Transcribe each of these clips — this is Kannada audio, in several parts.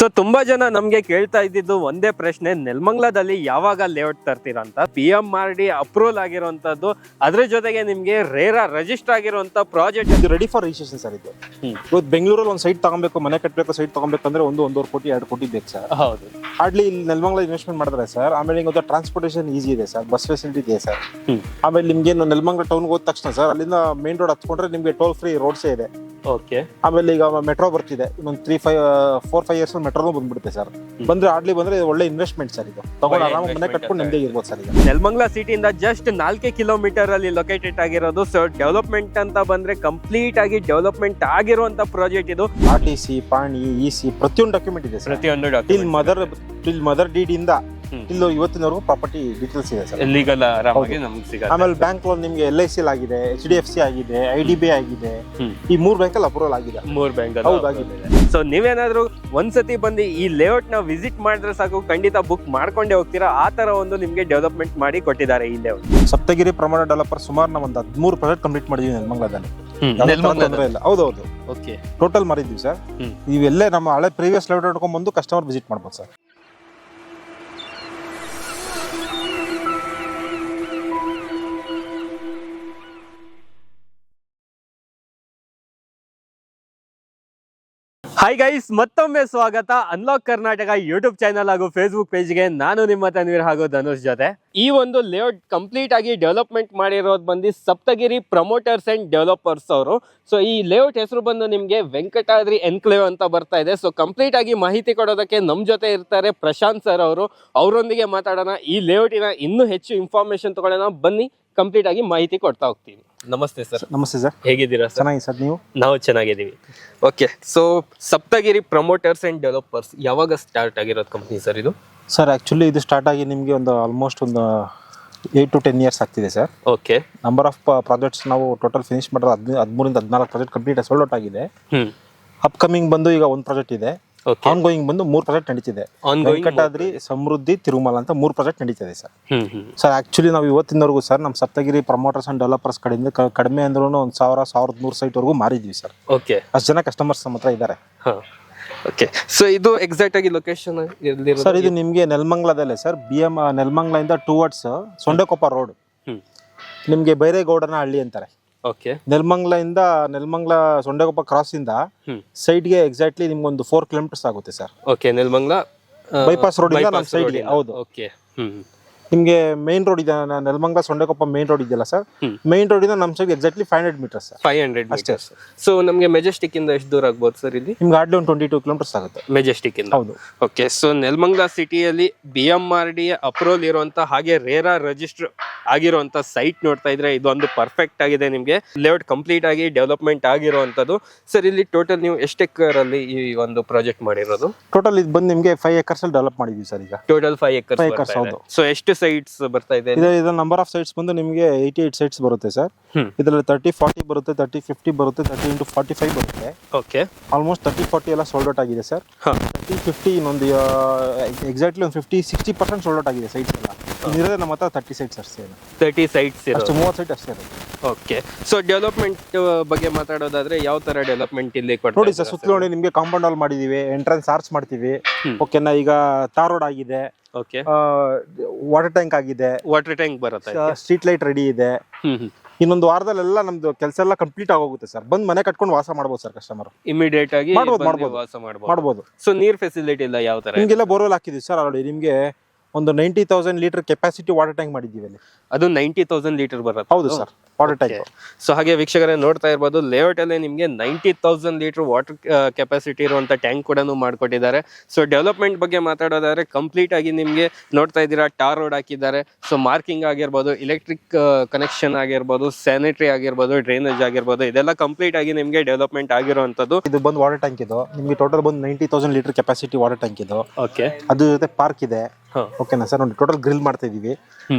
ಸೊ ತುಂಬಾ ಜನ ನಮ್ಗೆ ಕೇಳ್ತಾ ಇದ್ದಿದ್ದು ಒಂದೇ ಪ್ರಶ್ನೆ, ನೆಲಮಂಗಲದಲ್ಲಿ ಯಾವಾಗ ಲೇಔಟ್ ತರ್ತೀರಾ ಅಂತ. PMRD ಅಪ್ರೂವಲ್ ಆಗಿರುವಂತದ್ದು, ಅದ್ರ ಜೊತೆಗೆ ನಿಮ್ಗೆ ರೇರಾ ರಿಜಿಸ್ಟರ್ ಆಗಿರುವಂತ ಪ್ರಾಜೆಕ್ಟ್ ಇದು ರೆಡಿ ಫಾರ್ ರಿಜಿಸ್ಟ್ರೇಷನ್ ಸರ್. ಇದು ಇವತ್ತು ಬೆಂಗಳೂರಲ್ಲಿ ಒಂದು ಸೈಟ್ ತಗೊಬೇಕು, ಮನೆ ಕಟ್ಟಬೇಕು, ಸೈಟ್ ತಗೊಬೇಕಂದ್ರೆ 1.5 ಕೋಟಿ 2 ಕೋಟಿ ಬೇಕು ಸರ್. ಹೌದು. ಹಾರ್ಡ್ಲಿ ಇಲ್ಲಿ ನೆಲಮಂಗಲ ಇನ್ವೆಸ್ಟ್ಮೆಂಟ್ ಮಾಡಿದ್ರೆ ಸರ್. ಆಮೇಲೆ ಈಗ ಟ್ರಾನ್ಸ್ಪೋರ್ಟೇಷನ್ ಈಸಿ ಇದೆ ಸರ್, ಬಸ್ ಫೆಸಿಲಿಟಿ ಇದೆ ಸರ್. ಆಮೇಲೆ ನಿಮ್ಗೆ ನೆಲಮಂಗಲ ಟೌನ್ಗೆ ಹೋದ ತಕ್ಷಣ ಸರ್, ಅಲ್ಲಿಂದ ಮೇನ್ ರೋಡ್ ಹತ್ಕೊಂಡ್ರೆ ನಿಮ್ಗೆ ಟೋಲ್ ಫ್ರೀ ರೋಡ್ಸೇ ಇದೆ. ಓಕೆ. ಆಮೇಲೆ ಈಗ ಮೆಟ್ರೋ ಬರ್ತಿದೆ, ಇನ್ನೊಂದು 4-5 ಇಯರ್ಸ್ ಮೆಟ್ರೋನು ಬಂದ್ಬಿಡುತ್ತೆ ಸರ್. ಬಂದ್ರೆ ಹಾರ್ಡ್ಲಿ ಬಂದ್ರೆ ಒಳ್ಳೆ ಇನ್ವೆಸ್ಟ್ಮೆಂಟ್ ಸರ್. ಇದು ತಗೊಂಡು ಆರಾಮಾಗಿ ಮನೆ ಕಟ್ಕೊಂಡು ನೆಮ್ಮದಿ ಇರ್ಬೋದು ಸರ್. ಈಗ ನೆಲಮಂಗಲ ಸಿಟಿಯಿಂದ ಜಸ್ಟ್ 4 ಕಿಲೋಮೀಟರ್ ಅಲ್ಲಿ ಲೊಕೇಟೆಡ್ ಆಗಿರೋದು. ಸೊ ಡೆವಲಪ್ಮೆಂಟ್ ಅಂತ ಬಂದ್ರೆ ಕಂಪ್ಲೀಟ್ ಆಗಿ ಡೆವಲಪ್ಮೆಂಟ್ ಆಗಿರುವಂತ ಪ್ರಾಜೆಕ್ಟ್ ಇದು. RTC, ಪಾಣಿ, EC ಪ್ರತಿಯೊಂದು ಡಾಕ್ಯುಮೆಂಟ್ ಇದೆ ಸರ್. ಪ್ರತಿಯೊಂದು ಟಿಲ್ ಮದರ್ ಡೀಡ್ ಇಂದ ಇಲ್ಲಿ ಇವತ್ತಿನವರೆಗೂ ಪ್ರಾಪರ್ಟಿ ಡೀಟೇಲ್ಸ್ ಇದೆ ಸರ್. ಲೀಗಲ್ ಆರಾಮಾಗಿ ನಮ್ಗೆ ಸಿಗುತ್ತೆ. ಆಮೇಲೆ ಬ್ಯಾಂಕ್ ಲೋನ್ ನಿಮ್ಗೆ LIC ಆಗಿದೆ, HDFC ಆಗಿದೆ, IDBI ಆಗಿದೆ. ಈ 3 ಬ್ಯಾಂಕಲ್ಲಿ ಅಪ್ರೂವಲ್ ಆಗಿದೆ. 3 ಬ್ಯಾಂಕ್ ಹೌದಾಗಿದೆ. ಸೊ ನೀವೇನಾದ್ರೂ ಒಂದ್ಸತಿ ಬಂದು ಈ ಲೇಔಟ್ ನ ವಿಸಿಟ್ ಮಾಡಿದ್ರೆ ಸಾಕು, ಖಂಡಿತ ಬುಕ್ ಮಾಡ್ಕೊಂಡೇ ಹೋಗ್ತೀರಾ. ಆ ತರ ಒಂದು ನಿಮ್ಗೆ ಡೆವಲಪ್ಮೆಂಟ್ ಮಾಡಿ ಕೊಟ್ಟಿದ್ದಾರೆ ಈ ಲೇಔಟ್. ಸಪ್ತಗಿರಿ ಪ್ರಮಾಣ ಡೆವಲಪರ್ ಸುಮಾರು ನಾವು ಒಂದು 13 ಪ್ರಾಜೆಕ್ಟ್ ಕಂಪ್ಲೀಟ್ ಮಾಡಿದೀವಿ ನೆಲಮಂಗಲದಲ್ಲಿ. ಹೌದೌದು. ಓಕೆ. ಟೋಟಲ್ ಮಾಡಿದ್ವಿ ಸರ್. ಇವೆಲ್ಲೇ ನಮ್ಮ ಹಳೆ ಪ್ರೀವಿಯಸ್ ಲೇಔಟ್ ನೋಡ್ಕೊಂಡ್ ಬಂದು ಕಸ್ಟಮರ್ ವಿಸಿಟ್ ಮಾಡ್ಬೋದು ಸರ್. ಹಾಯ್ ಗೈಸ್, ಮತ್ತೊಮ್ಮೆ ಸ್ವಾಗತ ಅನ್ಲಾಕ್ ಕರ್ನಾಟಕ ಯೂಟ್ಯೂಬ್ ಚಾನಲ್ ಹಾಗೂ ಫೇಸ್ಬುಕ್ ಪೇಜ್ಗೆ. ನಾನು ನಿಮ್ಮ ತನ್ವೀರ್ ಹಾಗೂ ಧನುಷ್ ಜೊತೆ. ಈ ಒಂದು ಲೇಔಟ್ ಕಂಪ್ಲೀಟ್ ಆಗಿ ಡೆವಲಪ್ಮೆಂಟ್ ಮಾಡಿರೋದು ಬಂದು ಸಪ್ತಗಿರಿ ಪ್ರಮೋಟರ್ಸ್ ಅಂಡ್ ಡೆವಲಪರ್ಸ್ ಅವರು. ಸೊ ಈ ಲೇಔಟ್ ಹೆಸರು ಬಂದು ನಿಮಗೆ ವೆಂಕಟಾದ್ರಿ ಎನ್ಕ್ಲೇವ್ ಅಂತ ಬರ್ತಾ ಇದೆ. ಸೊ ಕಂಪ್ಲೀಟ್ ಆಗಿ ಮಾಹಿತಿ ಕೊಡೋದಕ್ಕೆ ನಮ್ಮ ಜೊತೆ ಇರ್ತಾರೆ ಪ್ರಶಾಂತ್ ಸರ್ ಅವರು. ಅವರೊಂದಿಗೆ ಮಾತಾಡೋಣ, ಈ ಲೇಔಟಿನ ಇನ್ನೂ ಹೆಚ್ಚು ಇನ್ಫಾರ್ಮೇಶನ್ ತಗೊಳ್ಳೋಣ. ಬನ್ನಿ, ಕಂಪ್ಲೀಟ್ ಆಗಿ ಮಾಹಿತಿ ಕೊಡ್ತಾ ಹೋಗ್ತೀನಿ. ನಮಸ್ತೆ ಸರ್. ನಮಸ್ತೆ ಸರ್. ಹೇಗಿದ್ದೀರಾ? ಚೆನ್ನಾಗಿ ಸರ್. ನೀವು? ನಾವು ಚೆನ್ನಾಗಿದ್ದೀವಿ. Okay. So Saptagiri promoters and developers ಯಾವಾಗ ಸ್ಟಾರ್ಟ್ ಆಗಿರೋದು ಕಂಪ್ನಿ ಸರ್ ಇದು? ಸರ್ ಆಕ್ಚುಲಿ ಇದು ಸ್ಟಾರ್ಟ್ ಆಗಿ ನಿಮಗೆ ಒಂದು ಆಲ್ಮೋಸ್ಟ್ ಒಂದು 8 to 10 ಇಯರ್ಸ್ ಆಗ್ತಿದೆ sir. Okay. Number of projects ನಾವು ಟೋಟಲ್ ಫಿನಿಶ್ ಮಾಡಿರೋ 13-14 ಪ್ರಾಜೆಕ್ಟ್ ಕಂಪ್ಲೀಟ್ ಸೋಲ್ಡ್ ಔಟ್ ಆಗಿದೆ. ಅಪ್ಕಮಿಂಗ್ ಬಂದು ಈಗ ಒಂದು ಪ್ರಾಜೆಕ್ಟ್ ಇದೆ. ಆನ್ ಗೋಯಿಂಗ್ ಬಂದು 3 ಪ್ರಾಜೆಕ್ಟ್ ನಡೀತಿದೆ. ವೆಂಕಟಾದ್ರಿ, ಸಮೃದ್ಧಿ, ತಿರುಮಲ ಅಂತ 3 ಪ್ರಾಜೆಕ್ಟ್ ನಡೀತಿದೆ ಸರ್. ಸರ್ ಆಕ್ಚುಲಿ ನಾವು ಇವತ್ತಿನವರೆಗೂ ಸರ್ ನಮ್ಮ ಸಪ್ತಗಿರಿ ಪ್ರಮೋಟರ್ಸ್ ಅಂಡ್ ಡೆವಲಪರ್ಸ್ ಕಡೆಯಿಂದ ಕಡಿಮೆ ಅಂದ್ರೂ 1000-1100 ಸೈಟ್ ವರೆಗೂ ಮಾರಿದ್ವಿ ಸರ್. ಓಕೆ. ಅಷ್ಟು ಜನ ಕಸ್ಟಮರ್ಸ್ ನಮ್ಮ ಹತ್ರ ಇದ್ದಾರೆ. ಓಕೆ. ಸೊ ಇದು ಎಕ್ಸಾಕ್ಟ್ ಆಗಿ ಲೊಕೇಶನ್ ಸರ್ ಇದು ನಿಮಗೆ ನೆಲಮಂಗಲದಲ್ಲೇ ಸರ್. ನೆಲಮಂಗಲದಿಂದ ಟುವರ್ಡ್ಸ್ ಸೊಂಡೆಕೊಪ್ಪ ರೋಡ್, ನಿಮಗೆ ಬೈರೇಗೌಡನ ಹಳ್ಳಿ ಅಂತಾರೆ. ಓಕೆ. ನೆಲಮಂಗಲ ಸೊಂಡೆಕೊಪ್ಪ ಕ್ರಾಸ್ ಇಂದ ಸೈಡ್ಗೆ ಎಕ್ಸಾಕ್ಟ್ಲಿ ನಿಮ್ಗೆ ಒಂದು 4 ಕಿಲೋಮೀಟರ್ಸ್ ಆಗುತ್ತೆ sir. Okay. Nelamangala bypass road ಇಂದ ನಮ್ಮ ಸೈಡ್ಗೆ. ಹೌದು. ಓಕೆ. ನಿಮ್ಗೆ ಮೇನ್ ರೋಡ್ ಇದೆ, ನೆಲಮಂಗಲ ಸೊಂಡೆಕೊಪ್ಪ ಮೇನ್ ರೋಡ್ ಇದೆಯಲ್ಲ ಸರ್. ಮೇನ್ ರೋಡ್ ಇಂದ ನಮ್ಮ ಸೈಡ್ ಎಕ್ಸಾಕ್ಟ್ಲಿ 500 ಮೀಟರ್ಸ್ ಸರ್. 500 ಅಷ್ಟೇ. ಸೊ ನಮಗೆ ಮೆಜೆಸ್ಟಿಕ್ ಇಂದ ಎಷ್ಟು ದೂರ ಆಗ್ಬೋದು ಸರ್ ಇಲ್ಲಿ? ನಿಮ್ಗೆ ಹಾರ್ಡ್ಲಿ ಒಂದು 22 ಕಿಲೋಮೀಟರ್ಸ್ ಆಗುತ್ತೆ ಮೆಜೆಸ್ಟಿಕ್ ಇಂದ. ಹೌದು. ಓಕೆ. ಸೊ ನೆಲಮಂಗಲ ಸಿಟಿಯಲ್ಲಿ BMRD ಅಪ್ರೂವಲ್ ಇರುವಂತ ಹಾಗೆ ರೇರಾ ರಿಜಿಸ್ಟರ್ ಆಗಿರುವಂತ ಸೈಟ್ ನೋಡ್ತಾ ಇದ್ರೆ ಇದೊಂದು ಪರ್ಫೆಕ್ಟ್ ಆಗಿದೆ. ನಿಮ್ಗೆ ಲೇಔಟ್ ಕಂಪ್ಲೀಟ್ ಆಗಿ ಡೆವಲಪ್ಮೆಂಟ್ ಆಗಿರುವಂತದ್ದು. ಸರ್ ಇಲ್ಲಿ ಟೋಟಲ್ ನೀವು ಎಷ್ಟು ಎಕರ್ ಅಲ್ಲಿ ಈ ಒಂದು ಪ್ರಾಜೆಕ್ಟ್ ಮಾಡಿರೋದು? ಟೋಟಲ್ ಇದು ಬಂದು ನಿಮ್ಗೆ 5 acres ಅಲ್ಲಿ ಡೆವಲಪ್ ಮಾಡಿದ್ವಿ ಸರ್. ಈಗ ಟೋಟಲ್ 5 acres. ಹೌದು. ಸೊ ಎಷ್ಟು ಸೈಟ್ಸ್ ಬರ್ತಾ ಇದೆ? ಇದು ನಂಬರ್ ಆಫ್ ಸೈಟ್ಸ್ ಬಂದು ನಿಮಗೆ 88 ಸೈಟ್ಸ್ ಬರುತ್ತೆ ಸರ್. ಇದರಲ್ಲಿ 30-40 ಬರುತ್ತೆ, 30-50 ಬರುತ್ತೆ, 30x45 ಬರುತ್ತೆ. ಓಕೆ. ಆಲ್ಮೋಸ್ಟ್ 30-40 ಎಲ್ಲ ಸೋಲ್ಡ್ ಔಟ್ ಆಗಿದೆ ಸರ್. 30-50 ಇನ್ನೊಂದು ಎಕ್ಸಾಕ್ಟ್ಲಿ ಒಂದು 50-60% ಸೋಲ್ಡ್ ಔಟ್ ಆಗಿದೆ ಸೈಟ್ಸ್ ಎಲ್ಲ. ಇರೋದೇ ನಮ್ಮ ಹತ್ರ 30 ಸೈಟ್ಸ್ ಅಷ್ಟೇ. 30 ಸೈಟ್ಸ್ ಅಷ್ಟು 30 ಸೈಟ್ ಅಷ್ಟೇ ಇರುತ್ತೆ. ಓಕೆ. ಸೊ ಡೆವಲಪ್ಮೆಂಟ್ ಬಗ್ಗೆ ಮಾತಾಡೋದಾದ್ರೆ ಯಾವ ತರ ಡೆವಲಪ್ಮೆಂಟ್ ಇಲ್ಲಿ ನೋಡಿ ಸರ್, ಸುತ್ತಲೂ ನೋಡಿ ನಿಮ್ಗೆ ಕಾಂಪೌಂಡ್ ವಾಲ್ ಮಾಡಿದೀವಿ, ಎಂಟ್ರೆನ್ಸ್ ಆರ್ಚ್ ಮಾಡ್ತೀವಿ. ಓಕೆನಾ. ಈಗ ತಾರ್ ರೋಡ್ ಆಗಿದೆ. ಓಕೆ. ವಾಟರ್ ಟ್ಯಾಂಕ್ ಆಗಿದೆ. ವಾಟರ್ ಟ್ಯಾಂಕ್ ಬರುತ್ತೆ. ಸ್ಟ್ರೀಟ್ ಲೈಟ್ ರೆಡಿ ಇದೆ. ಇನ್ನೊಂದು ವಾರದಲ್ಲೆಲ್ಲ ನಮ್ದು ಕೆಲಸ ಎಲ್ಲ ಕಂಪ್ಲೀಟ್ ಆಗೋಗುತ್ತೆ ಸರ್. ಬಂದ್ ಮನೆ ಕಟ್ಕೊಂಡು ವಾಸ ಮಾಡ್ಬೋದು ಸರ್. ಕಸ್ಟಮರ್ ಇಮಿಡಿಯೇಟ್ ಆಗಿ ವಾಸ ಮಾಡ್ಬೋದು. ಸೊ ನೀರ್ ಫೆಸಿಲಿಟಿ ಇಲ್ಲ ಯಾವ ತರ? ನಿಮ್ಗೆಲ್ಲ ಬೋರ್ವೆಲ್ ಹಾಕಿದ್ವಿ ಸರ್ ಆಲ್ರೆಡಿ. ನಿಮ್ಗೆ ಒಂದು 90,000 ಲೀಟರ್ ಕೆಪಾಸಿಟಿ ವಾಟರ್ ಟ್ಯಾಂಕ್ ಮಾಡಿದ್ದೀವಿ ಅಲ್ಲಿ. ಅದು 90,000 ಲೀಟರ್ ಬರುತ್ತೆ. ಹೌದು ಸರ್, ವಾಟರ್ ಟ್ಯಾಂಕ್. ಸೊ ಹಾಗೆ ವೀಕ್ಷಕರೇ ನೋಡ್ತಾ ಇರ್ಬೋದು, ಲೇಔಟ್ ಅಲ್ಲಿ ನಿಮ್ಗೆ 90,000 ಲೀಟರ್ ವಾಟರ್ ಕೆಪಾಸಿಟಿ ಇರುವಂತ ಟ್ಯಾಂಕ್ ಕೂಡ ಮಾಡ್ಕೊಟ್ಟಿದ್ದಾರೆ. ಸೊ ಡೆವಲಪ್ಮೆಂಟ್ ಬಗ್ಗೆ ಮಾತಾಡೋದಾದ್ರೆ ಕಂಪ್ಲೀಟ್ ಆಗಿ ನಿಮ್ಗೆ ನೋಡ್ತಾ ಇದ್ದೀರಾ ಟಾರ್ ರೋಡ್ ಹಾಕಿದ್ದಾರೆ. ಸೊ ಮಾರ್ಕಿಂಗ್ ಆಗಿರ್ಬೋದು, ಎಲೆಕ್ಟ್ರಿಕ್ ಕನೆಕ್ಷನ್ ಆಗಿರ್ಬೋದು, ಸ್ಯಾನಿಟರಿ ಆಗಿರ್ಬೋದು, ಡ್ರೈನೇಜ್ ಆಗಿರ್ಬೋದು, ಇದೆಲ್ಲ ಕಂಪ್ಲೀಟ್ ಆಗಿ ನಿಮ್ಗೆ ಡೆವಲಪ್ಮೆಂಟ್ ಆಗಿರುವಂತದ್ದು. ಇದು ಬಂದು ವಾಟರ್ ಟ್ಯಾಂಕ್. ಇದು ನಿಮ್ಗೆ ಟೋಟಲ್ ಬಂದು 90,000 ಲೀಟರ್ ಕೆಪಾಸಿಟಿ ವಾಟರ್ ಟ್ಯಾಂಕ್ ಇದು. ಓಕೆ. ಅದ್ರ ಜೊತೆ ಪಾರ್ಕ್ ಇದೆ. ಓಕೆನಾ ಸರ್. ನೋಡಿ ಟೋಟಲ್ ಗ್ರಿಲ್ ಮಾಡ್ತಾ ಇದೀವಿ.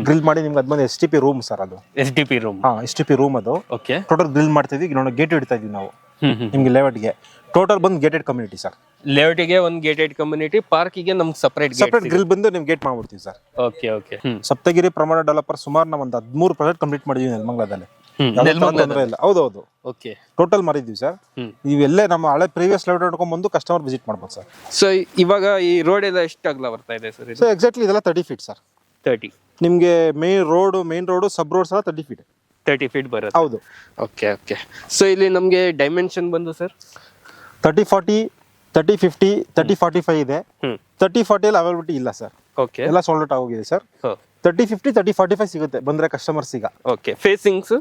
ಗ್ರಿಲ್ ಮಾಡಿ ನಿಮ್ಗೆ ಅದ್ ಬಂದು STP ರೂಮ್ ಸರ್. ಅದು STP ರೂಮ್. STP ರೂಮ್ ಅದು. ಓಕೆ. ಟೋಟಲ್ ಗ್ರಿಲ್ ಮಾಡ್ತಾ ಇದೀವಿ. ನೋಡಿ ಗೇಟ್ ಇಡ್ತಾ ಇದೀವಿ ನಾವು ನಿಮ್ಗೆ ಲೇಔಟ್ಗೆ. ಟೋಟಲ್ ಬಂದು ಗೇಟೆಡ್ ಕಮ್ಯುನಿಟಿ ಸರ್. ಲೇಔಟಿಗೆ ಒಂದು ಗೇಟೆಡ್ ಕಮ್ಯುನಿಟಿ, ಪಾರ್ಕಿಗೆ ನಮ್ಗೆ ಸಪರೇಟ್ ಗ್ರಿಲ್ ಬಂದು ನಿಮ್ಗೆ ಗೇಟ್ ಮಾಡ್ಬಿಡ್ತೀವಿ ಸರ್. ಓಕೆ. ಓಕೆ. ಸಪ್ತಗಿರಿ ಪ್ರಮಾಣ ಡೆವಲಪರ್ ಸುಮಾರು ನಾವು ಒಂದು 13 ಪ್ರಾಜೆಕ್ಟ್ ಕಂಪ್ಲೀಟ್ ಮಾಡಿದೀವಿ ನೆಲಮಂಗಲದಲ್ಲಿ. ತೊಂದರೆ ಇಲ್ಲ. ಹೌದೌದು, ಓಕೆ. ಟೋಟಲ್ ಮಾರಿದ್ವಿ ಸರ್. ಇವೆಲ್ಲೇ ನಮ್ಮ ಹಳೆ ಪ್ರೀವಿಯಸ್ ಲೇಔಟ್ ಹಿಡ್ಕೊಂಡ್ ಬಂದು ಕಸ್ಟಮರ್ ವಿಸಿಟ್ ಮಾಡ್ಬೋದು ಸರ್. ಸೊ ಇವಾಗ ಈ ರೋಡ್ ಎಲ್ಲ ಎಷ್ಟು ಅಗಲ ಬರ್ತಾ ಇದೆ ಸರ್? ಸೊ ಎಕ್ಸಾಕ್ಟ್ಲಿ ಇದೆಲ್ಲ 30 ಫೀಟ್ ಸರ್. 30 ನಿಮಗೆ ಮೇನ್ ರೋಡು ಸಬ್ ರೋಡ್ಸ್ ಎಲ್ಲ 30 ಫೀಟ್. 30 ಫೀಟ್ ಬರುತ್ತೆ. ಹೌದು. Okay okay. ಸೊ ಇಲ್ಲಿ ನಮಗೆ ಡೈಮೆನ್ಷನ್ ಬಂದು ಸರ್ 30-40, 30-50, 30-45 ಇದೆ. 30-40 ಅಲ್ಲಿ ಅವೈಲಬಿಲಿಟಿ ಇಲ್ಲ ಸರ್. ಓಕೆ. ಎಲ್ಲ ಸೋಲ್ಡ್ ಔಟ್ ಆಗೋಗಿದೆ ಸರ್. 30-50, 30-45 ಸಿಗುತ್ತೆ ಬಂದ್ರೆ ಕಸ್ಟಮರ್ಸ್ ಈಗ. ಓಕೆ. ಫೇಸಿಂಗ್ಸ್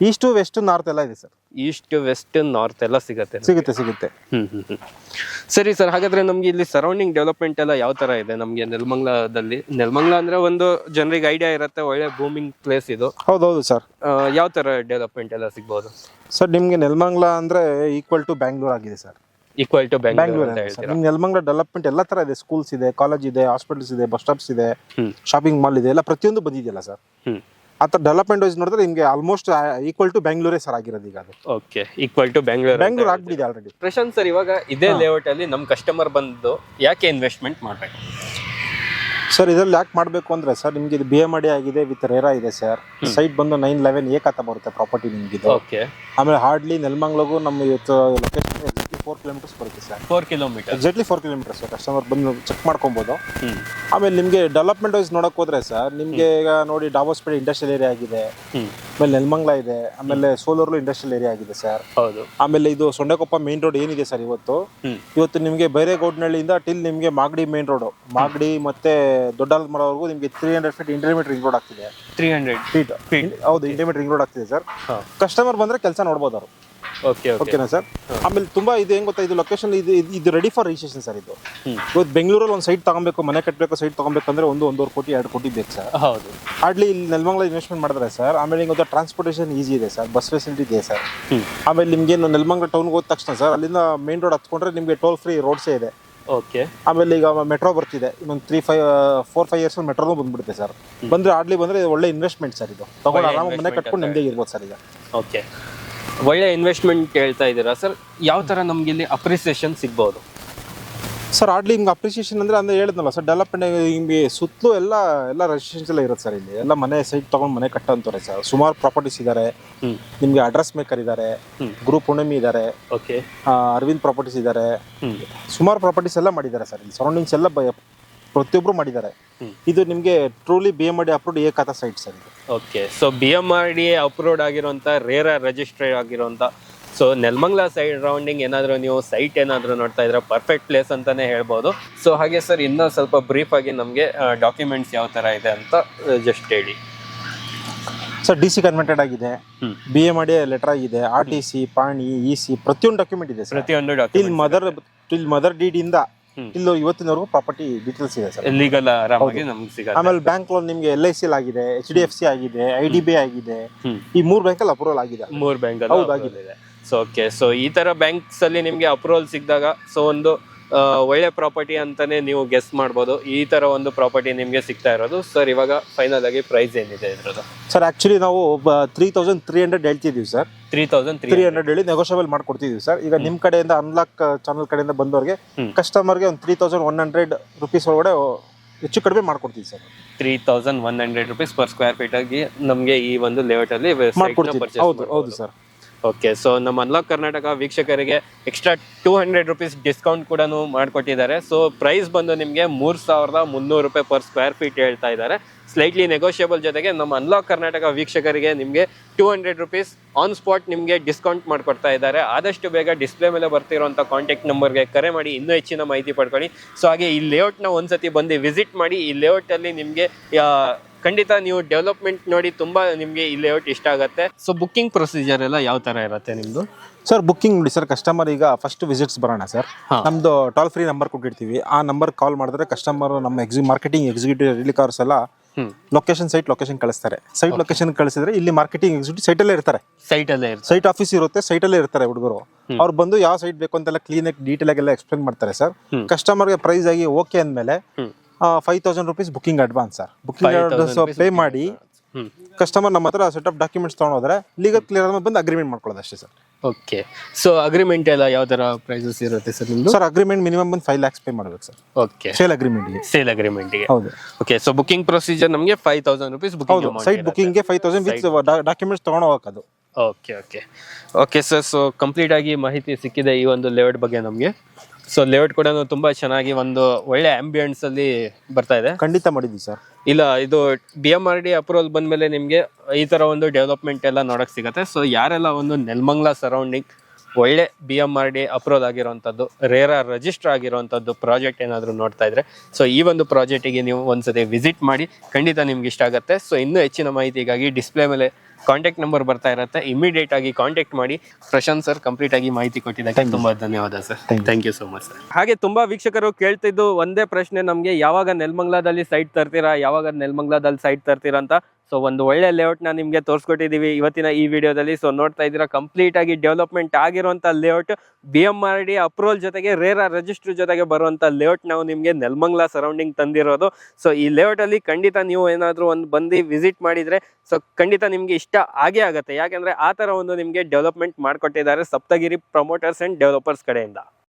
ಈಸ್ಟ್ ವೆಸ್ಟ್ ನಾರ್ತ್ ಎಲ್ಲ ಇದೆ ಸರ್. ಈಸ್ಟ್ ವೆಸ್ಟ್ ನಾರ್ತ್ ಎಲ್ಲ ಸಿಗುತ್ತೆ. ಸಿಗುತ್ತೆ. ಸರಿ ಸರ್, ಹಾಗಾದ್ರೆ ನಮ್ಗೆ ಇಲ್ಲಿ ಸರೌಂಡಿಂಗ್ ಡೆವಲಪ್ಮೆಂಟ್ ಎಲ್ಲ ಯಾವ ತರ ಇದೆ ನಮ್ಗೆ ನೆಲಮಂಗಲದಲ್ಲಿ? ನೆಲಮಂಗಲ ಅಂದ್ರೆ ಒಂದು ಜನರಿಗೆ ಐಡಿಯಾ ಇರುತ್ತೆ, ಒಳ್ಳೆ ಬೂಮಿಂಗ್ ಪ್ಲೇಸ್ ಇದು. ಹೌದೌದು ಸರ್. ಯಾವ ತರ ಡೆವಲಪ್ಮೆಂಟ್ ಎಲ್ಲ ಸಿಗ್ಬೋದು ಸರ್? ನಿಮ್ಗೆ ನೆಲಮಂಗಲ ಅಂದ್ರೆ ಈಕ್ವಲ್ ಟು ಬ್ಯಾಂಗ್ಳೂರ್ ಆಗಿದೆ ಸರ್. ಈಕ್ವಲ್ ಟು ಬ್ಯಾಂಗ್ಳೂರ್ ನಿಮ್ಗೆ ನೆಲಮಂಗಲ ಡೆವಲಪ್ಮೆಂಟ್ ಎಲ್ಲ ತರ ಇದೆ. ಸ್ಕೂಲ್ಸ್ ಇದೆ, ಕಾಲೇಜ್ ಇದೆ, ಹಾಸ್ಪಿಟಲ್ಸ್ ಇದೆ, ಬಸ್ ಸ್ಟಾಪ್ಸ್ ಇದೆ, ಶಾಪಿಂಗ್ ಮಾಲ್ ಇದೆ, ಎಲ್ಲ ಪ್ರತಿಯೊಂದು ಬಂದಿದೆಯಲ್ಲ ಸರ್. ಆ ಥರ ಡೆವಲಪ್ಮೆಂಟ್ ವೈಸ್ ನೋಡಿದ್ರೆ ನಿಮಗೆ ಆಲ್ಮೋಸ್ಟ್ ಈಕ್ವಲ್ ಟು ಬ್ಯಾಂಗ್ಳೂರೇ ಸರ್ ಆಗಿರೋದು ಈಗ. ಅದು ಓಕೆ, ಈಕ್ವಲ್ ಟು ಬ್ಯಾಂಗ್ಳೂರ್ ಆಗ್ಬಿಟ್ಟಿದೆ ಆಲ್ರೆಡಿ. ಪ್ರಶಾಂತ್ ಸರ್, ಇವಾಗ ಇದೇ ಲೇಔಟ್ ಅಲ್ಲಿ ನಮ್ ಕಸ್ಟಮರ್ ಬಂದು ಯಾಕೆ ಇನ್ವೆಸ್ಟ್ಮೆಂಟ್ ಮಾಡ್ಬೇಕು ಸರ್? ಇದ್ರಲ್ಲಿ ಯಾಕೆ ಮಾಡಬೇಕು ಅಂದ್ರೆ ಸರ್, ನಿಮ್ಗೆ ಇದು BMRD ಆಗಿದೆ ವಿತ್ ರೇರಾ ಇದೆ ಸರ್. ಸೈಟ್ ಬಂದು 911 ಏಕಾತ ಬರುತ್ತೆ ಪ್ರಾಪರ್ಟಿ ನಿಮ್ಗೆ ಇದು. ಓಕೆ. ಆಮೇಲೆ ಹಾರ್ಡ್ಲಿ ನೆಲಮಂಗಲಗೂ ನಮ್ಮ ಇವತ್ತು ಲೊಕೇಶನ್ 4 ಕಿಲೋಮೀಟರ್ಸ್ ಬರುತ್ತೆ sir. 4 kilometer exactly 4 kilometers. Customer ಬಂದು ಚೆಕ್ ಮಾಡ್ಕೊಬೋದು. ಆಮೇಲೆ ನಿಮಗೆ ಡೆವಲಪ್ಮೆಂಟ್ ವೈಸ್ ನೋಡಕ್ ಹೋದ್ರೆ ಸರ್, ನಿಮ್ಗೆ ಈಗ ನೋಡಿ ಡಾಬೋಸ್ಪೇಟೆ ಇಂಡಸ್ಟ್ರಿಯಲ್ ಏರಿಯಾ ಆಗಿದೆ, ಆಮೇಲೆ ನೆಲಮಂಗಲ ಇದೆ, ಆಮೇಲೆ ಸೋಲೂರ್ಲು ಇಂಡಸ್ಟ್ರಿಯಲ್ ಏರಿಯಾ ಆಗಿದೆ ಸರ್. ಹೌದು. ಆಮೇಲೆ ಇದು ಸೊಂಡೆಕೊಪ್ಪ ಮೇನ್ ರೋಡ್ ಏನಿದೆ ಸರ್, ಇವತ್ತು ನಿಮಗೆ ಬೈರೇಗೌಡನಹಳ್ಳಿಯಿಂದ ಟಿಲ್ ನಿಮಗೆ ಮಾಗಡಿ ಮೇನ್ ರೋಡ್, ಮಾಗಡಿ ಮತ್ತೆ ದೊಡ್ಡಾಲ್ಮರವರೆಗೂ ನಿಮಗೆ 300 ಫೀಟ್ ಇಂಟರ್ಮೀಡಿಯೇಟ್ ರಿಂಗ್ ರೋಡ್ ಆಗ್ತಿದೆ. 300 ಫೀಟ್. ಹೌದು, ಇಂಟರ್ಮೀಡಿಯೇಟ್ ರಿಂಗ್ ರೋಡ್ ಆಗ್ತಿದೆ ಸರ್. ಕಸ್ಟಮರ್ ಬಂದ್ರೆ ಕೆಲಸ ನೋಡ್ಬೋದು ಅವರು. ಓಕೆನಾ ಸರ್? ಆಮೇಲೆ ತುಂಬಾ ಇದು ಹೆಂಗ್ ಗೊತ್ತಾ, ಇದು ಲೊಕೇಶನ್ ಇದು ರೆಡಿ ಫಾರ್ ರಿಜಿಸ್ಟ್ರೇಷನ್ ಸರ್. ಇದು ಇವತ್ತು ಬೆಂಗಳೂರಲ್ಲಿ ಒಂದು ಸೈಟ್ ತಗೊಬೇಕು, ಮನೆ ಕಟ್ಟಬೇಕು, ಸೈಟ್ ತಗೊಬೇಕಂದ್ರೆ 1-1.5 ಕೋಟಿ 2 ಕೋಟಿ ಬೇಕು ಸರ್. ಹೌದು. ಹಾರ್ಡ್ಲಿ ಇಲ್ಲಿ ನೆಲಮಂಗಲ ಇನ್ವೆಸ್ಟ್ಮೆಂಟ್ ಮಾಡಿದ್ರೆ ಸರ್, ಆಮೇಲೆ ಹಿಂಗೆ ಟ್ರಾನ್ಸ್ಪೋರ್ಟೇಷನ್ ಈಸಿ ಇದೆ ಸರ್, ಬಸ್ ಫೆಸಿಲಿಟಿ ಇದೆ ಸರ್. ಆಮೇಲೆ ನಿಮ್ಗೆ ನೆಲಮಂಗಲ ಟೌನ್ಗೆ ಹೋದ ತಕ್ಷಣ ಸರ್, ಅಲ್ಲಿಂದ ಮೇನ್ ರೋಡ್ ಹತ್ಕೊಂಡ್ರೆ ನಿಮಗೆ ಟೋಲ್ ಫ್ರೀ ರೋಡ್ಸೇ ಇದೆ. ಓಕೆ. ಆಮೇಲೆ ಈಗ ಮೆಟ್ರೋ ಬರ್ತಿದೆ, ಇನ್ನೊಂದು 4-5 ಇಯರ್ಸ್ ಮೆಟ್ರೋನು ಬಂದ್ಬಿಡುತ್ತೆ ಸರ್. ಬಂದ್ರೆ ಹಾರ್ಡ್ಲಿ ಬಂದ್ರೆ ಒಳ್ಳೆ ಇನ್ವೆಸ್ಟ್ಮೆಂಟ್ ಸರ್. ಇದು ತಗೊಂಡು ಆರಾಮಾಗಿ ಮನೆ ಕಟ್ಕೊಂಡು ನೆಮ್ಮದಿ ಇರ್ಬೋದು ಸರ್ ಈಗ. ಓಕೆ, ಒಳ್ಳೆ ಇನ್ವೆಸ್ಟ್ಮೆಂಟ್ ಹೇಳ್ತಾ ಇದ್ದೀರಾ ಸರ್. ಯಾವ ತರ ನಮ್ಗೆ ಇಲ್ಲಿ ಅಪ್ರಿಸಿಯೇಷನ್ ಸಿಗ್ಬೋದು ಸರ್? ಹಾರ್ಡ್ಲಿ ಹಿಂಗೆ ಅಪ್ರಿಸಿಯೇಷನ್ ಅಂದ್ರೆ ಹೇಳಿದ್ನಲ್ಲ ಸರ್, ಡೆವಲಪ್ಮೆಂಟ್ ಹಿಂಗೆ ಸುತ್ತಲೂ ಎಲ್ಲ ರೆಸಿಡೆನ್ಸ್ ಎಲ್ಲ ಇರುತ್ತೆ ಸರ್. ಇಲ್ಲಿ ಎಲ್ಲ ಮನೆ ಸೈಟ್ ತಗೊಂಡು ಮನೆ ಕಟ್ಟಂತಾರೆ ಸರ್. ಸುಮಾರು ಪ್ರಾಪರ್ಟೀಸ್ ಇದ್ದಾರೆ. ನಿಮ್ಗೆ ಅಡ್ರೆಸ್ ಮೇಕರ್ ಇದ್ದಾರೆ, ಗ್ರೂಪ್ ಉಣಮಿ ಇದ್ದಾರೆ, ಓಕೆ, ಅರವಿಂದ್ ಪ್ರಾಪರ್ಟೀಸ್ ಇದ್ದಾರೆ, ಸುಮಾರು ಪ್ರಾಪರ್ಟೀಸ್ ಎಲ್ಲ ಮಾಡಿದ್ದಾರೆ ಸರ್. ಇಲ್ಲಿ ಸರೌಂಡಿಂಗ್ಸ್ ಎಲ್ಲ ಪ್ರತಿಯೊಬ್ರು ಮಾಡಿದ್ದಾರೆ. ಇದು ನಿಮಗೆ ಟ್ರೂಲಿ BMRD ಅಪ್ರೂವ್ಡ್ ಏಕಾತ ಸೈಟ್ ಸರ್ ಇದು. ಓಕೆ. ಸೊ BMRD ಅಪ್ರೂವ್ಡ್ ಆಗಿರುವಂತ, ರೇರಾ ರಿಜಿಸ್ಟರ್ ಆಗಿರುವಂತ, ಸೊ ನೆಲಮಂಗಲ ಸೈಡ್ ರೌಂಡಿಂಗ್ ಏನಾದರೂ ನೀವು ಸೈಟ್ ಏನಾದರೂ ನೋಡ್ತಾ ಇದ್ರೆ ಪರ್ಫೆಕ್ಟ್ ಪ್ಲೇಸ್ ಅಂತಾನೆ ಹೇಳ್ಬೋದು. ಸೊ ಹಾಗೆ ಸರ್, ಇನ್ನೂ ಸ್ವಲ್ಪ ಬ್ರೀಫ್ ಆಗಿ ನಮಗೆ ಡಾಕ್ಯುಮೆಂಟ್ಸ್ ಯಾವ ತರ ಇದೆ ಅಂತ ಜಸ್ಟ್ ಹೇಳಿ ಸರ್. DC ಕನ್ವೆಂಟೆಡ್ ಆಗಿದೆ, BMRD ಲೆಟರ್ ಆಗಿದೆ, RTC, ಪಾಣಿ, EC ಪ್ರತಿಯೊಂದು ಡಾಕ್ಯುಮೆಂಟ್ ಇದೆ ಸರ್. ಪ್ರತಿಯೊಂದು ಡಾಕ್ಯುಮೆಂಟ್ ಟಿಲ್ ಮದರ್ ಡೀಡ್ ಇಂದ ಇಲ್ಲಿ ಇವತ್ತಿನವರೆಗೂ ಪ್ರಾಪರ್ಟಿ ಡೀಟೇಲ್ಸ್ ಇದೆ ಸರ್. ಲೀಗಲ್ ಆರಾಮಾಗಿ ನಮ್ಗೆ ಸಿಗುತ್ತೆ. ಆಮೇಲೆ ಬ್ಯಾಂಕ್ ಲೋನ್ ನಿಮ್ಗೆ LIC ಆಗಿದೆ, HDFC ಆಗಿದೆ, IDBI ಆಗಿದೆ. ಈ 3 ಬ್ಯಾಂಕಲ್ಲಿ ಅಪ್ರೂವಲ್ ಆಗಿದೆ. 3 ಬ್ಯಾಂಕ್. So okay. ಸೊ ಈ ತರ ಬ್ಯಾಂಕ್ಸ್ ಅಲ್ಲಿ ನಿಮ್ಗೆ ಅಪ್ರೂವಲ್ ಸಿಕ್ಕಿದಾಗ ಸೊ ಒಂದು ಒಳ್ಳೆ ಪ್ರಾಪರ್ಟಿ ಅಂತಾನೆ ನೀವು ಗೆಸ್ ಮಾಡ್ಬೋದು. ಈ ತರ ಒಂದು ಪ್ರಾಪರ್ಟಿ ನಿಮ್ಗೆ ಸಿಗ್ತಾ ಇರೋದು ಸರ್. ಇವಾಗ ಫೈನಲ್ ಆಗಿ ಪ್ರೈಸ್ ಏನಿದೆ ಇದ್ರದ್ದು ಸರ್? ಆಕ್ಚುಲಿ ನಾವು 3300 ಹೇಳ್ತಿದೀವಿ ಸರ್. 3300 ಹೇಳಿ ನೆಗೋಷಿಯಬಲ್ ಮಾಡ್ಕೊಡ್ತಿದೀವಿ ಸರ್. ಈಗ ನಿಮ್ ಕಡೆಯಿಂದ ಅನ್ಲಾಕ್ ಚಾನಲ್ ಕಡೆಯಿಂದ ಬಂದವ್ರಿಗೆ ಕಸ್ಟಮರ್ಗೆ ಒಂದು 3100 ರುಪೀಸ್ ಒಳಗಡೆ ಹೆಚ್ಚು ಕಡಿಮೆ ಮಾಡ್ಕೊಡ್ತೀವಿ sir. 3100 rupees per square feet ಆಗಿ ನಮಗೆ ಈ ಒಂದು ಲೇಔಟ್ ಅಲ್ಲಿ ಮಾಡ್ಕೊಡ್ತೀವಿ. ಹೌದು ಸರ್. ಓಕೆ. ಸೊ ನಮ್ಮ ಅನ್ಲಾಕ್ ಕರ್ನಾಟಕ ವೀಕ್ಷಕರಿಗೆ ಎಕ್ಸ್ಟ್ರಾ 200 ರುಪೀಸ್ ಡಿಸ್ಕೌಂಟ್ ಕೂಡ ಮಾಡಿಕೊಟ್ಟಿದ್ದಾರೆ. ಸೊ ಪ್ರೈಸ್ ಬಂದು ನಿಮಗೆ 3300 ರೂಪಾಯಿ ಪರ್ ಸ್ಕ್ವೇರ್ ಫೀಟ್ ಹೇಳ್ತಾ ಇದ್ದಾರೆ. ಸ್ಲೈಟ್ಲಿ ನೆಗೋಷಿಯಬಲ್ ಜೊತೆಗೆ ನಮ್ಮ ಅನ್ಲಾಕ್ ಕರ್ನಾಟಕ ವೀಕ್ಷಕರಿಗೆ ನಿಮಗೆ 200 ರುಪೀಸ್ ಆನ್ ಸ್ಪಾಟ್ ನಿಮಗೆ ಡಿಸ್ಕೌಂಟ್ ಮಾಡಿಕೊಡ್ತಾ ಇದ್ದಾರೆ. ಆದಷ್ಟು ಬೇಗ ಡಿಸ್ಪ್ಲೇ ಮೇಲೆ ಬರ್ತಿರೋಂಥ ಕಾಂಟ್ಯಾಕ್ಟ್ ನಂಬರ್ಗೆ ಕರೆ ಮಾಡಿ ಇನ್ನೂ ಹೆಚ್ಚಿನ ಮಾಹಿತಿ ಪಡ್ಕೊಳ್ಳಿ. ಸೊ ಹಾಗೆ ಈ ಲೇಔಟ್ನ ಒಂದ್ಸತಿ ಬಂದು ವಿಸಿಟ್ ಮಾಡಿ. ಈ ಲೇಔಟಲ್ಲಿ ನಿಮಗೆ ಖಂಡಿತ ನೀವು ಡೆವಲಪ್ಮೆಂಟ್ ನೋಡಿ ತುಂಬಾ ನಿಮಗೆ ಈ ಲೇಔಟ್ ಇಷ್ಟ ಆಗುತ್ತೆ. ಸೊ ಬುಕ್ಕಿಂಗ್ ಪ್ರೊಸೀಜರ್ ಎಲ್ಲ ಯಾವ ತರ ಇರುತ್ತೆ ನಿಮ್ದು ಸರ್? ಬುಕ್ಕಿಂಗ್ ನೋಡಿ ಸರ್, ಕಸ್ಟಮರ್ ಈಗ ಫಸ್ಟ್ ವಿಸಿಟ್ಸ್ ಬರೋಣ ಸರ್. ನಮ್ದು ಟೋಲ್ ಫ್ರೀ ನಂಬರ್ ಕೊಟ್ಟಿರ್ತೀವಿ. ಆ ನಂಬರ್ ಕಾಲ್ ಮಾಡಿದ್ರೆ ಕಸ್ಟಮರ್ ನಮ್ಮ ಮಾರ್ಕೆಟಿಂಗ್ ಎಕ್ಸಿಕ್ಯೂಟಿವ್ ರಿಲಿಕಾರ್ಸ್ ಎಲ್ಲ ಸೈಟ್ ಲೊಕೇಶನ್ ಕಳಿಸ್ತಾರೆ. ಸೈಟ್ ಲೊಕೇಶನ್ ಕಳಿಸಿದ್ರೆ ಇಲ್ಲಿ ಮಾರ್ಕೆಟಿಂಗ್ ಎಕ್ಸಿಕ್ಯೂಟಿವ್ ಸೈಟಲ್ಲೇ ಇರ್ತಾರೆ. ಸೈಟ್ ಆಫೀಸ್ ಇರುತ್ತೆ, ಸೈಟಲ್ಲೇ ಇರ್ತಾರೆ ಹುಡುಗರು. ಅವ್ರು ಬಂದು ಯಾವ ಸೈಟ್ ಬೇಕು ಅಂತೆಲ್ಲ ಕ್ಲೀನ್ ಆಗಿ ಡೀಟೇಲ್ ಆಗಿ ಎಲ್ಲ ಎಕ್ಸ್ಪ್ಲೇನ್ ಮಾಡ್ತಾರೆ ಸರ್. ಕಸ್ಟಮರ್ಗೆ ಪ್ರೈಸ್ ಆಗಿ ಓಕೆ ಅಂದ್ಮೇಲೆ 5000 rupees booking advance sir. Booking advance pay ಮಾಡಿ ಕಸ್ಟಮರ್ ನಮ್ಮ ಹತ್ರ ಸೆಟ್ ಆಫ್ ಡಾಕ್ಯುಮೆಂಟ್ಸ್ ತಗೊಂಡೋದ್ರೆ ಲೀಗಲ್ ಕ್ಲಿಯರ್ ಆದ್ಮೇಲೆ ಬಂದು ಅಗ್ರಿಮೆಂಟ್ ಮಾಡ್ಕೊಳ್ಳೋದು ಅಷ್ಟೇ ಸರ್. ಓಕೆ. ಸೊ ಅಗ್ರಿಮೆಂಟ್ ಎಲ್ಲ ಯಾವ ತರ ಪ್ರೈಸಸ್ ಇರುತ್ತೆ ಸರ್ ನಿಮ್ದು? ಸರ್ ಅಗ್ರಿಮೆಂಟ್ ಮಿನಿಮಮ್ ಬಂದು 5 lakhs ಪೇ ಮಾಡಬೇಕು ಸರ್. ಓಕೆ. ಸೇಲ್ ಅಗ್ರಿಮೆಂಟ್ಗೆ. ಹೌದು. ಓಕೆ. ಸೊ ಬುಕಿಂಗ್ ಪ್ರೊಸೀಜರ್ ನಮಗೆ 5000 ರುಪೀಸ್ ಬುಕಿಂಗ್. ಸೈಟ್ ಬುಕಿಂಗ್ಗೆ 5000 ವಿತ್ ಡಾಕ್ಯುಮೆಂಟ್ಸ್ ತಗೊಂಡು ಹೋಗೋದು. Okay okay okay sir. So complete ಆಗಿ ಮಾಹಿತಿ ಸಿಕ್ಕಿದೆ ಈ ಒಂದು ಲೇಔಟ್ ಬಗ್ಗೆ ನಮಗೆ. ಸೊ ಲೇಔಟ್ ಕೂಡ ತುಂಬಾ ಚೆನ್ನಾಗಿ ಒಂದು ಒಳ್ಳೆ ಆಂಬಿಯನ್ಸ್ ಅಲ್ಲಿ ಬರ್ತಾ ಇದೆ. ಖಂಡಿತ ಮಾಡಿದ್ವಿ ಸರ್. ಇಲ್ಲ, ಇದು BMRD ಅಪ್ರೂವಲ್ ಬಂದ್ಮೇಲೆ ನಿಮಗೆ ಈ ತರ ಒಂದು ಡೆವಲಪ್ಮೆಂಟ್ ಎಲ್ಲ ನೋಡಕ್ ಸಿಗತ್ತೆ. ಸೊ ಯಾರೆಲ್ಲ ಒಂದು ನೆಲಮಂಗಲ ಸರೌಂಡಿಂಗ್ ಒಳ್ಳೆ BMRD ಅಪ್ರೂವಲ್ ಆಗಿರುವಂಥದ್ದು, ರೇರಾ ರಿಜಿಸ್ಟರ್ ಆಗಿರುವಂಥದ್ದು ಪ್ರಾಜೆಕ್ಟ್ ಏನಾದರೂ ನೋಡ್ತಾ ಇದ್ರೆ, ಸೊ ಈ ಒಂದು ಪ್ರಾಜೆಕ್ಟಿಗೆ ನೀವು ಒಂದ್ಸತಿ ವಿಸಿಟ್ ಮಾಡಿ, ಖಂಡಿತ ನಿಮ್ಗೆ ಇಷ್ಟ ಆಗುತ್ತೆ. ಸೊ ಇನ್ನೂ ಹೆಚ್ಚಿನ ಮಾಹಿತಿಗಾಗಿ ಡಿಸ್ಪ್ಲೇ ಮೇಲೆ ಕಾಂಟ್ಯಾಕ್ಟ್ ನಂಬರ್ ಬರ್ತಾ ಇರುತ್ತೆ, ಇಮಿಡಿಯೇಟ್ ಆಗಿ ಕಾಂಟ್ಯಾಕ್ಟ್ ಮಾಡಿ. ಪ್ರಶಾಂತ್ ಸರ್ ಕಂಪ್ಲೀಟ್ ಆಗಿ ಮಾಹಿತಿ ಕೊಟ್ಟಿದ್ದಕ್ಕೆ ತುಂಬಾ ಧನ್ಯವಾದ sir. Thank you so much sir. ಹಾಗೆ ತುಂಬಾ ವೀಕ್ಷಕರು ಕೇಳ್ತಿದ್ದು ಒಂದೇ ಪ್ರಶ್ನೆ ನಮಗೆ, ಯಾವಾಗ ನೆಲಮಂಗಲದಲ್ಲಿ ಸೈಟ್ ತರ್ತೀರಾ, ಯಾವಾಗ ನೆಲಮಂಗಲದಲ್ಲಿ ಸೈಟ್ ತರ್ತೀರಾ ಅಂತ. ಸೊ ಒಂದು ಒಳ್ಳೆ ಲೇಔಟ್ ನ ನಿಮ್ಗೆ ತೋರಿಸ್ಕೊಟ್ಟಿದೀವಿ ಇವತ್ತಿನ ಈ ವಿಡಿಯೋದಲ್ಲಿ. ಸೊ ನೋಡ್ತಾ ಇದ್ದೀರಾ ಕಂಪ್ಲೀಟ್ ಆಗಿ ಡೆವಲಪ್ಮೆಂಟ್ ಆಗಿರುವಂತ ಲೇಔಟ್, BMRD ಅಪ್ರೂವಲ್ ಜೊತೆಗೆ ರೇರಾ ರಿಜಿಸ್ಟರ್ ಜೊತೆಗೆ ಬರುವಂತ ಲೇಔಟ್ ನಾವು ನಿಮ್ಗೆ ನೆಲಮಂಗಲ ಸರೌಂಡಿಂಗ್ ತಂದಿರೋದು. ಸೊ ಈ ಲೇಔಟ್ ಅಲ್ಲಿ ಖಂಡಿತ ನೀವು ಏನಾದ್ರೂ ಒಂದು ಬಂದು ವಿಸಿಟ್ ಮಾಡಿದ್ರೆ ಸೊ ಖಂಡಿತ ನಿಮ್ಗೆ ಇಷ್ಟ ಆಗೇ ಆಗುತ್ತೆ. ಯಾಕಂದ್ರೆ ಆ ತರ ಒಂದು ನಿಮ್ಗೆ ಡೆವಲಪ್ಮೆಂಟ್ ಮಾಡ್ಕೊಟ್ಟಿದ್ದಾರೆ ಸಪ್ತಗಿರಿ ಪ್ರಮೋಟರ್ಸ್ ಅಂಡ್ ಡೆವಲಪರ್ಸ್ ಕಡೆಯಿಂದ.